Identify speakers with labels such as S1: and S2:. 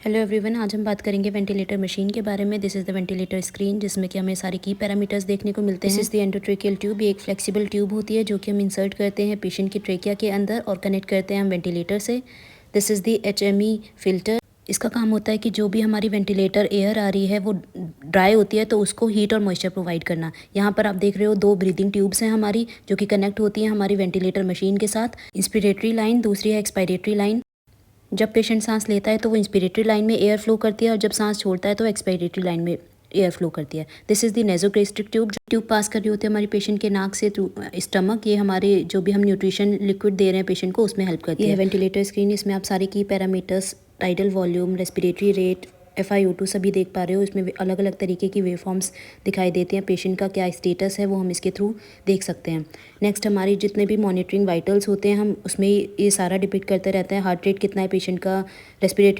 S1: Hello everyone, आज हम बात करेंगे वेंटिलेटर मशीन के बारे में। This is the ventilator screen, जिसमें कि हमें सारे की पैरामीटर्स देखने को मिलते हैं। This is the endotracheal tube. ये एक फ्लेक्सिबल ट्यूब होती है जो कि हम इंसर्ट करते हैं पेशेंट की ट्रेकिया के अंदर और कनेक्ट करते हैं हम वेंटिलेटर से। This is the HME filter. इसका काम होता है कि जो भी हमारी वेंटिलेटर एयर आ रही है वो ड्राई होती है तो उसको हीट और मॉइस्चर प्रोवाइड करना। यहाँ पर आप देख रहे हो 2 ब्रीदिंग ट्यूब्स हैं हमारी, जो कि कनेक्ट होती हैं हमारी वेंटिलेटर मशीन के साथ। इंस्पिरेटरी लाइन, दूसरी है एक्सपायरेटरी लाइन। जब पेशेंट सांस लेता है तो वो इंस्पिरेटरी लाइन में एयर फ्लो करती है और जब सांस छोड़ता है तो एक्सपायरेटरी लाइन में एयर फ्लो करती है। This is the nasogastric tube. जो ट्यूब पास कर रही होती है हमारी पेशेंट के नाक से थ्रू स्टमक, ये हमारे जो भी हम न्यूट्रिशन लिक्विड दे रहे हैं पेशेंट को उसमें हेल्प करती है। वेंटिलेटर स्क्रीन, इसमें आप सारे की parameters, tidal volume, respiratory rate, FiO2 सभी देख पा रहे हो। इसमें अलग अलग तरीके की वेव फॉर्म्स दिखाई देती हैं। पेशेंट का क्या स्टेटस है वो हम इसके थ्रू देख सकते हैं। नेक्स्ट, हमारी जितने भी मॉनिटरिंग वाइटल्स होते हैं हम उसमें ये सारा डिपिक्ट करते रहते हैं। हार्ट रेट कितना है पेशेंट का, रेस्पिरेटरी